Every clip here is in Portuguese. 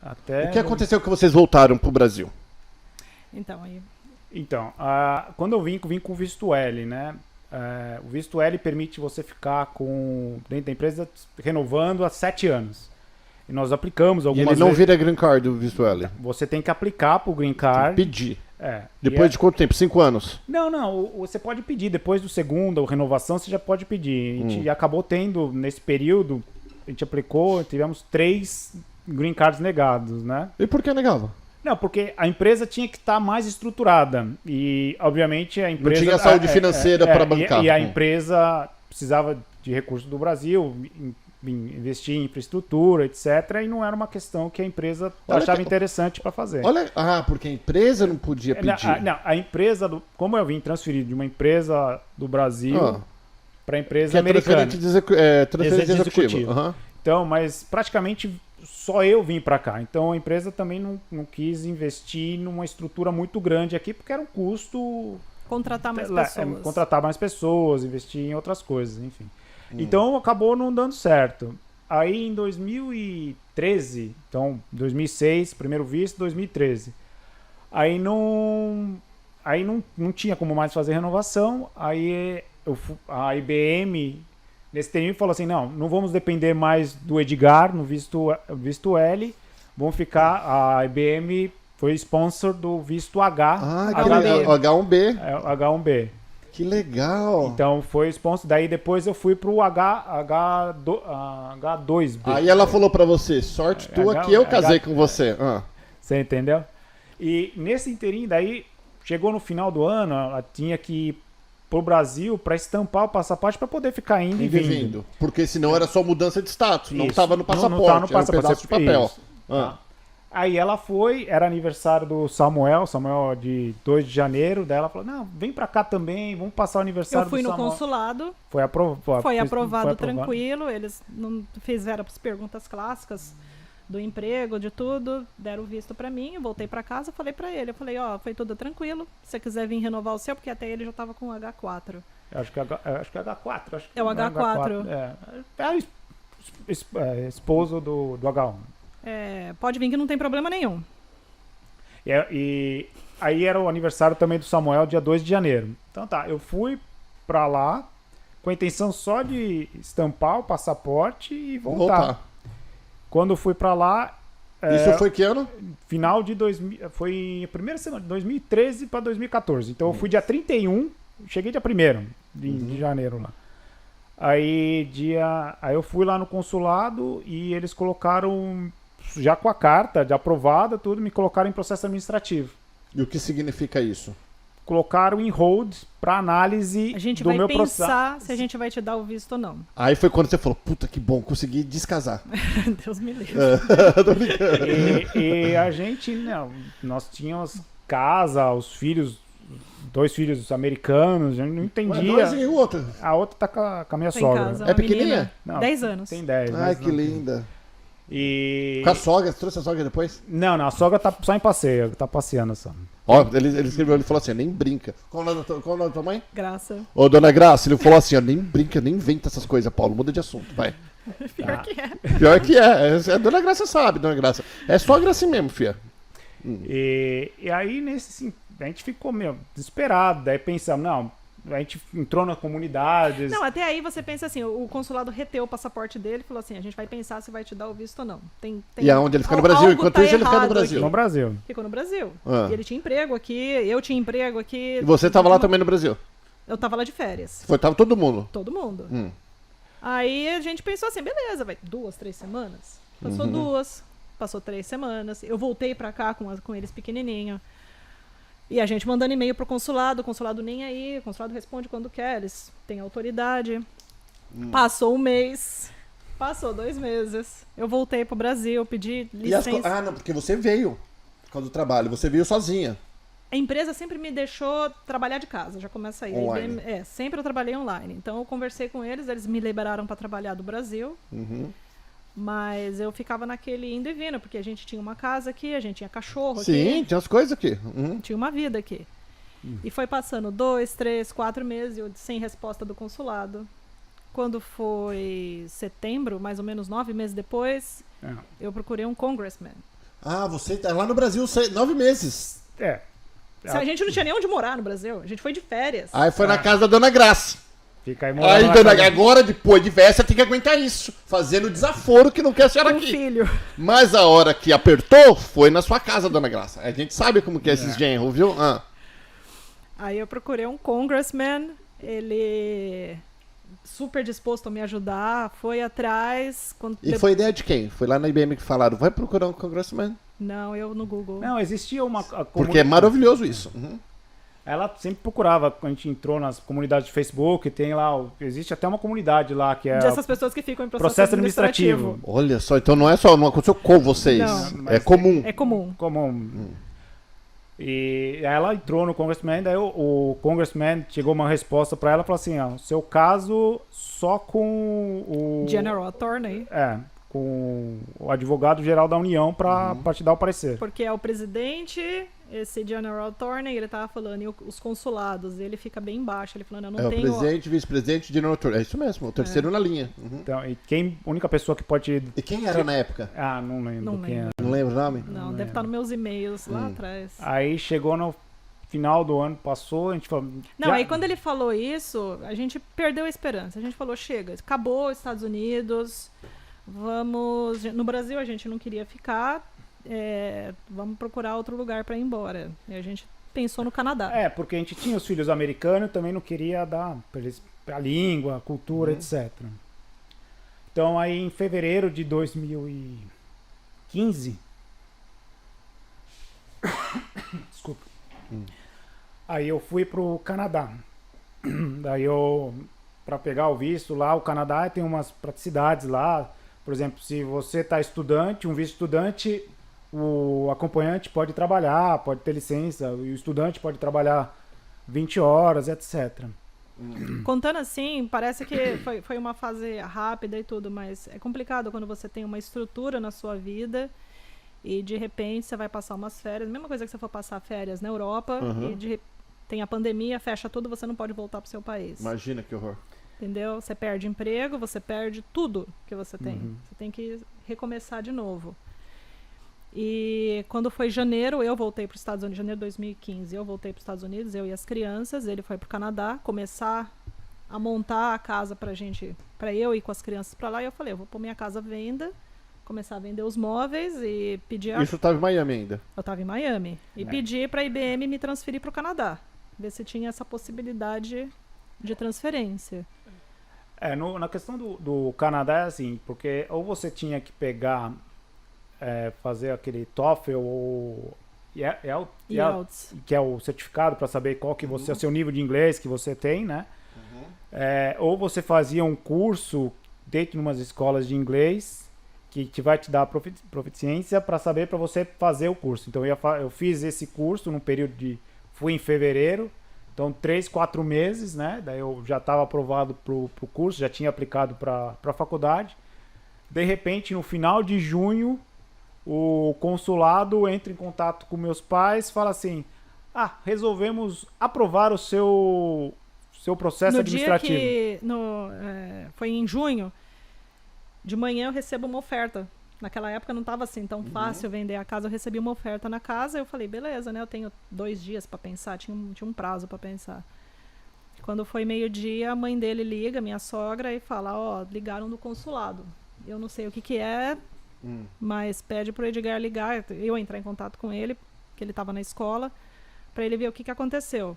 Até O que aconteceu que vocês voltaram pro Brasil? Então, quando eu vim com o visto L, né? O visto L permite você ficar dentro da empresa renovando há 7 anos. E nós aplicamos E algumas ele não vezes. vira green card, o visto L. Você tem que aplicar para o green Tem que card. pedir. É, Depois de quanto tempo? 5 anos? Não, você pode pedir. Depois do segundo, ou renovação, você já pode pedir. A gente acabou tendo, nesse período, a gente aplicou, tivemos 3 green cards negados, né? E por que negava? Não, porque a empresa tinha que estar mais estruturada. E, obviamente, a empresa... tinha saúde financeira para bancar. E a empresa precisava de recursos do Brasil, investir em infraestrutura, etc. E não era uma questão que a empresa achava interessante para fazer. Porque a empresa não podia pedir. A empresa, como eu vim transferir de uma empresa do Brasil para a empresa que é americana. Transferência executiva. Uhum. Então, mas praticamente só eu vim para cá. Então a empresa também não quis investir numa estrutura muito grande aqui, porque era um custo... Contratar mais pessoas. Contratar mais pessoas, investir em outras coisas, enfim. Então acabou não dando certo. Aí em 2013, então 2006, primeiro visto, 2013. Aí não tinha como mais fazer renovação. Aí a IBM, nesse tempo, falou assim, não vamos depender mais do Edgar no visto L, vamos ficar, a IBM foi sponsor do visto H. H1B. H1B. Que legal. Então foi sponsor, daí depois eu fui pro H2B. Aí ela falou pra você, sorte tua que eu casei com você. Você entendeu? E nesse inteirinho, daí, chegou no final do ano, ela tinha que ir pro Brasil para estampar o passaporte para poder ficar indo e vindo. Porque senão era só mudança de status, não Isso. estava no passaporte, não tava no passaporte, era um pedaço de papel. Tá. Aí ela foi, era aniversário do Samuel de 2 de janeiro, daí ela falou, não, vem pra cá também, vamos passar o aniversário do Samuel. Eu fui no consulado, foi aprovado tranquilo, eles não fizeram as perguntas clássicas do emprego, de tudo, deram o visto pra mim, eu voltei pra casa, falei pra ele, foi tudo tranquilo, se você quiser vir renovar o seu, porque até ele já tava com o H4. Acho que é H4. É o H4. É esposo do H1. Pode vir que não tem problema nenhum. E aí era o aniversário também do Samuel, dia 2 de janeiro. Então tá, eu fui pra lá com a intenção só de estampar o passaporte e voltar. Quando fui pra lá... Isso foi que ano? Final de 2000... Foi a primeira semana, de 2013 pra 2014. Então eu fui dia 31, cheguei dia 1º de janeiro lá. Aí eu fui lá no consulado e eles colocaram... Já com a carta de aprovada, tudo, me colocaram em processo administrativo. E o que significa isso? Colocaram em hold para análise do meu processo. A gente vai pensar se a gente vai te dar o visto ou não. Aí foi quando você falou, puta que bom, consegui descasar. Deus me livre. Tô brincando. E a gente, nós tínhamos casa, os filhos, 2 filhos americanos, a gente não entendia. Mas e o outro? A outra tá com a minha Tá sogra. casa, É pequenininha? Não, 10 anos. Tem 10. Ai, que linda. E... Com a sogra? Você trouxe a sogra depois? Não, a sogra tá só em passeio, tá passeando só. Ó, ele escreveu, ele falou assim, nem brinca. Qual o nome da tua mãe? Graça. Ô, dona Graça, ele falou assim, nem brinca, nem inventa essas coisas, Paulo, muda de assunto, vai. Pior que é. Pior que é. A dona Graça sabe, dona Graça. É sogra assim mesmo, fia. E aí, a gente ficou meio desesperado, daí pensamos, a gente entrou na comunidade. Não, até aí você pensa assim, o consulado reteu o passaporte dele e falou assim, a gente vai pensar se vai te dar o visto ou não. E aonde ele fica no Brasil? Enquanto isso ele fica no Brasil. No Brasil. Ficou no Brasil. E ele tinha emprego aqui, eu tinha emprego aqui. E você tava lá também no Brasil? Eu tava lá de férias. Tava todo mundo? Todo mundo. Aí a gente pensou assim, beleza, vai 2, 3 semanas. Passou 2, passou 3 semanas. Eu voltei pra cá com eles pequenininho. E a gente mandando e-mail pro consulado, o consulado nem aí, o consulado responde quando quer, eles têm autoridade. Passou 1 mês, passou 2 meses. Eu voltei pro Brasil, pedi licença. Não, porque você veio por causa do trabalho, você veio sozinha. A empresa sempre me deixou trabalhar de casa, já começa aí. Online. Sempre eu trabalhei online. Então eu conversei com eles me liberaram para trabalhar do Brasil. Mas eu ficava naquele indo e vindo, porque a gente tinha uma casa aqui, a gente tinha cachorro aqui. Sim, tinha as coisas aqui. Tinha uma vida aqui. E foi passando 2, 3, 4 meses, eu sem resposta do consulado. Quando foi setembro, mais ou menos 9 meses depois, eu procurei um congressman. Ah, você tá lá no Brasil 9 meses. É. A gente não tinha nem onde morar no Brasil. A gente foi de férias. Aí foi na casa da Dona Graça. Fica aí Aí, morando na dona, casa- agora, depois de véia, você tem que aguentar isso. Fazendo desaforo que não quer a senhora Um aqui. filho. Mas a hora que apertou, foi na sua casa, Dona Graça. A gente sabe como que é esses genros, viu? Ah. Aí eu procurei um congressman. Ele... super disposto a me ajudar. Foi atrás. E foi ideia de quem? Foi lá na IBM que falaram, vai procurar um congressman. Não, eu no Google. Não, existia uma... Porque é maravilhoso isso. Uhum. Ela sempre procurava, quando a gente entrou nas comunidades de Facebook, tem lá, existe até uma comunidade lá que é Dessas pessoas que ficam em processo administrativo. Olha só, então não aconteceu com vocês. Não, é comum. É comum. Comum. E ela entrou no congressman, daí o congressman chegou uma resposta pra ela e falou assim, ó, seu caso só com o... General Attorney. Com o advogado-geral da União pra te dar o parecer. Porque é o presidente, esse General Attorney, ele tava falando, e os consulados, ele fica bem baixo, ele falando, eu não É o tenho... presidente, vice-presidente, diretor. É isso mesmo, o terceiro na linha. Uhum. Então, e a única pessoa que pode... E quem era na época? Ah, não lembro Não quem lembro. era. Não lembro o nome? Não, deve estar nos meus e-mails lá atrás. Aí chegou no final do ano, passou, a gente falou... Não, já- aí quando ele falou isso, a gente perdeu a esperança. A gente falou, chega, acabou os Estados Unidos, vamos... No Brasil a gente não queria ficar, vamos procurar outro lugar para ir embora. E a gente pensou no Canadá. Porque a gente tinha os filhos americanos, também não queria dar pra eles a língua, a cultura, etc. Então aí em fevereiro de 2015... Desculpa. Aí eu fui pro Canadá. Daí para pegar o visto lá, o Canadá tem umas praticidades lá. Por exemplo, se você tá estudante, um visto estudante, o acompanhante pode trabalhar, pode ter licença, e o estudante pode trabalhar 20 horas, etc. Contando assim, parece que foi uma fase rápida e tudo, mas é complicado quando você tem uma estrutura na sua vida e de repente você vai passar umas férias, mesma coisa que você for passar férias na Europa e tem a pandemia, fecha tudo, você não pode voltar pro seu país. Imagina que horror. Entendeu? Você perde emprego, você perde tudo que você tem. Você tem que recomeçar de novo. E quando foi janeiro, eu voltei para os Estados Unidos, janeiro de 2015, eu voltei para os Estados Unidos, eu e as crianças, ele foi para o Canadá, começar a montar a casa para eu ir com as crianças para lá, e eu falei, eu vou pôr minha casa à venda, começar a vender os móveis e pedir... Isso tava em Miami ainda. Eu estava em Miami. E pedi para a IBM me transferir para o Canadá, ver se tinha essa possibilidade de transferência. Na questão do Canadá é assim, porque ou você tinha que pegar, fazer aquele TOEFL ou IELTS. que é o certificado para saber qual que você, o seu nível de inglês que você tem, né? Ou você fazia um curso dentro de umas escolas de inglês que vai te dar proficiência para saber para você fazer o curso. Então eu fiz esse curso num período fui em fevereiro. Então, 3, 4 meses, né? Daí eu já estava aprovado pro curso, já tinha aplicado para a faculdade. De repente, no final de junho, o consulado entra em contato com meus pais, fala assim, resolvemos aprovar o seu processo administrativo. Dia que foi em junho, de manhã eu recebo uma oferta. Naquela época não estava assim tão fácil vender a casa. Eu recebi uma oferta na casa. Eu falei, beleza, né? Eu tenho 2 dias para pensar. Tinha um prazo para pensar. Quando foi meio-dia, a mãe dele liga, minha sogra, e fala, ligaram do consulado. Eu não sei o que é, mas pede pro Edgar ligar. Eu entrar em contato com ele, que ele estava na escola, para ele ver o que aconteceu.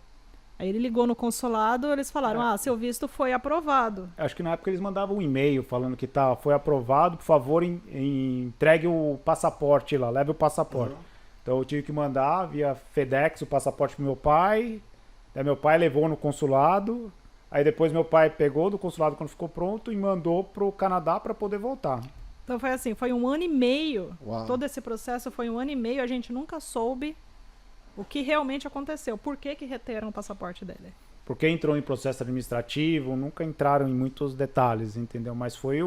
Aí ele ligou no consulado, eles falaram, seu visto foi aprovado. Acho que na época eles mandavam um e-mail falando que foi aprovado, por favor, entregue o passaporte lá, leve o passaporte. Então eu tive que mandar via FedEx o passaporte pro meu pai, daí meu pai levou no consulado, aí depois meu pai pegou do consulado quando ficou pronto e mandou pro Canadá para poder voltar. Então foi assim, foi 1 ano e meio, Uau. todo esse processo foi 1 ano e meio, a gente nunca soube o que realmente aconteceu, por que reteram o passaporte dele. Porque entrou em processo administrativo, nunca entraram em muitos detalhes, entendeu? Mas foi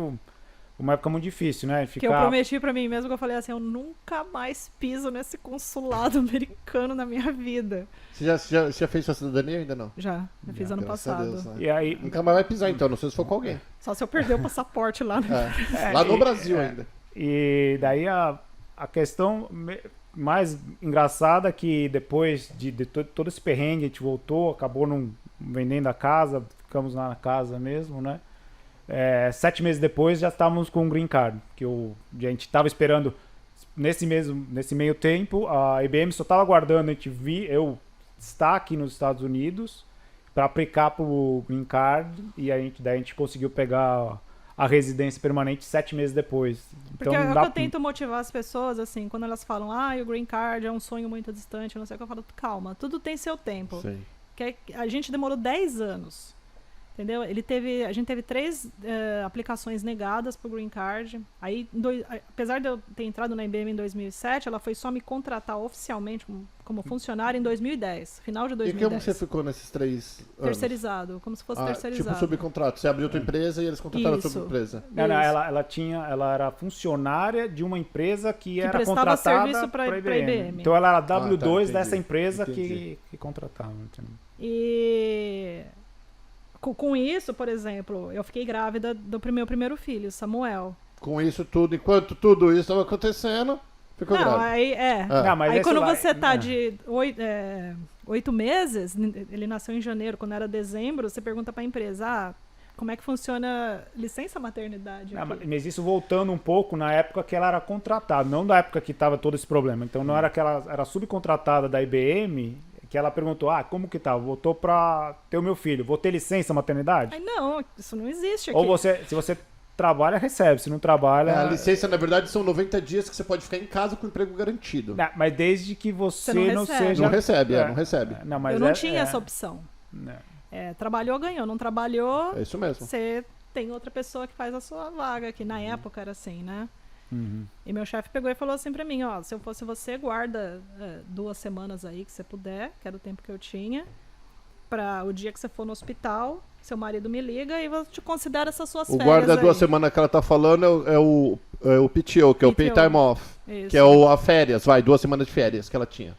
uma época muito difícil, né? Que eu prometi pra mim mesmo, que eu falei assim, eu nunca mais piso nesse consulado americano na minha vida. Você já fez sua cidadania ou ainda não? Já fiz ano Graças a passado. Deus, né? E aí, Nunca mais vai pisar então, não sei se for com alguém. Só se eu perder o passaporte lá. Né? Lá no Brasil ainda. E daí a a questão mais engraçada é que depois de todo esse perrengue, a gente voltou, acabou não vendendo a casa, ficamos lá na casa mesmo, né? 7 meses depois já estávamos com o Green Card, que a gente estava esperando nesse meio tempo, a IBM só estava aguardando eu estar aqui nos Estados Unidos para aplicar para o Green Card e daí a gente conseguiu pegar a residência permanente 7 meses depois. Porque é o que eu tento motivar as pessoas, assim, quando elas falam, o Green Card é um sonho muito distante, não sei o que, eu falo, calma, tudo tem seu tempo. Sim. A gente demorou 10 anos, entendeu? A gente teve 3 aplicações negadas pro Green Card. Aí, apesar de eu ter entrado na IBM em 2007, ela foi só me contratar oficialmente como funcionária em 2010, final de 2010. E como você ficou nesses 3 anos? Terceirizado, como se fosse terceirizado. Tipo subcontrato. Você abriu tua empresa e eles contrataram a sua empresa. Não, ela era funcionária de uma empresa que era prestava contratada serviço pra IBM. Então ela era W2 entendi, dessa empresa entendi. que contratava. Entendeu? E com isso, por exemplo, eu fiquei grávida do meu primeiro filho, Samuel. Com isso tudo, enquanto tudo isso estava acontecendo, ficou grávida. Aí Não, mas aí quando você tá de 8 meses, ele nasceu em janeiro, quando era dezembro, você pergunta pra empresa, como é que funciona licença maternidade aqui? Mas isso voltando um pouco na época que ela era contratada, não da época que estava todo esse problema. Então não era que ela era subcontratada da IBM, que ela perguntou, como que tá? Voltou pra ter o meu filho, vou ter licença maternidade? Aí não, isso não existe aqui. Ou se você trabalha, recebe, se não trabalha... A licença, na verdade, são 90 dias que você pode ficar em casa com emprego garantido. Não, mas desde que você não recebe. seja... Não recebe, não recebe. Não, mas eu não tinha essa opção. Não. Trabalhou, ganhou. Não trabalhou, É isso mesmo. você tem outra pessoa que faz a sua vaga, que na época era assim, né? Uhum. E meu chefe pegou e falou assim pra mim, se eu fosse você, guarda 2 semanas aí que você puder, que era o tempo que eu tinha, pra o dia que você for no hospital, seu marido me liga e eu te considero essas suas férias. O guarda aí. 2 semanas que ela tá falando é o PTO, que é o Pay Time Off. Isso. Que é a férias, 2 semanas de férias que ela tinha.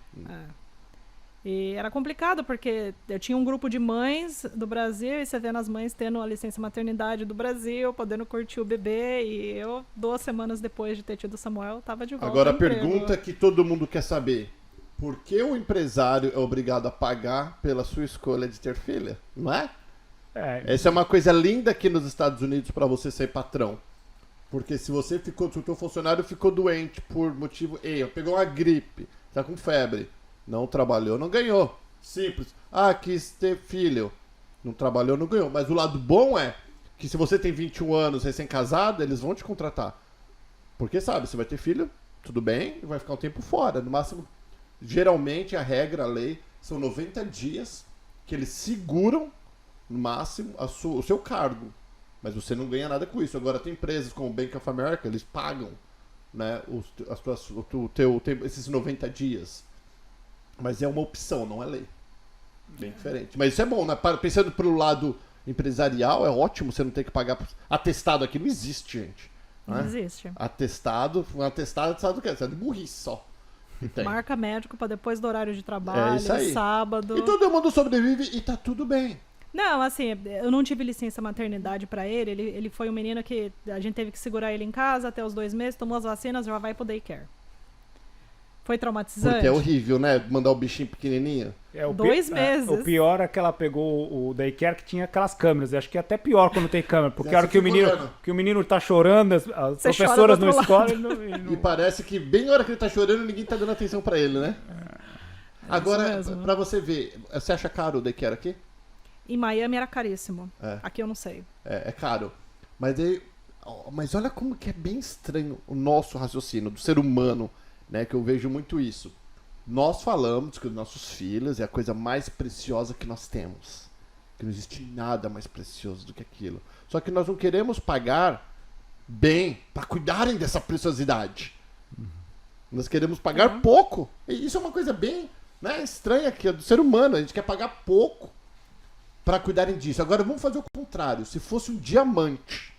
E era complicado, porque eu tinha um grupo de mães do Brasil, e você vendo as mães tendo a licença maternidade do Brasil, podendo curtir o bebê, e eu, 2 semanas depois de ter tido o Samuel, tava de volta. Agora a no emprego. pergunta que todo mundo quer saber. Por que o empresário é obrigado a pagar pela sua escolha de ter filha? Não é? Essa é uma coisa linda aqui nos Estados Unidos para você ser patrão. Porque se o teu funcionário ficou doente por motivo pegou uma gripe, tá com febre, não trabalhou, não ganhou. Simples. Quis ter filho, não trabalhou, não ganhou. Mas o lado bom é que se você tem 21 anos recém-casado, eles vão te contratar. Porque sabe, você vai ter filho, tudo bem, e vai ficar um tempo fora. No máximo, geralmente a regra, a lei, são 90 dias que eles seguram, no máximo, o seu cargo. Mas você não ganha nada com isso. Agora tem empresas como o Bank of America, eles pagam, né, esses 90 dias. Mas é uma opção, não é lei. Bem diferente. Mas isso é bom, né? Pensando pelo lado empresarial, é ótimo você não ter que pagar. Atestado aqui não existe, gente. Não existe. Atestado sabe do que? É de burrice só. Marca médico para depois do horário de trabalho, isso aí. sábado. E todo mundo sobrevive e tá tudo bem. Não, assim, eu não tive licença maternidade pra ele. Ele foi um menino que a gente teve que segurar ele em casa até os 2 meses, tomou as vacinas, já vai pro daycare. Foi traumatizante. Porque é horrível, né? Mandar o bichinho pequenininho. 2 meses. O pior é que ela pegou o daycare que tinha aquelas câmeras. Eu acho que é até pior quando tem câmera. Porque a hora que o menino tá chorando, as professoras não escolam. E parece que bem na hora que ele tá chorando, ninguém tá dando atenção pra ele, né? Agora, pra você ver, você acha caro o daycare aqui? Em Miami era caríssimo. Aqui eu não sei. É caro. Mas olha como que é bem estranho o nosso raciocínio, do ser humano, né? Que eu vejo muito isso. Nós falamos que os nossos filhos é a coisa mais preciosa que nós temos. Que não existe nada mais precioso do que aquilo. Só que nós não queremos pagar bem para cuidarem dessa preciosidade. Nós queremos pagar pouco. E isso é uma coisa bem, né, estranha aqui, do ser humano. A gente quer pagar pouco para cuidarem disso. Agora vamos fazer o contrário. Se fosse um diamante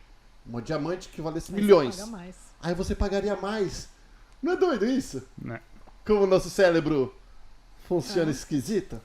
que valesse milhões, Você paga mais. aí você pagaria mais. Não é doido isso? Não. Como o nosso cérebro funciona esquisito?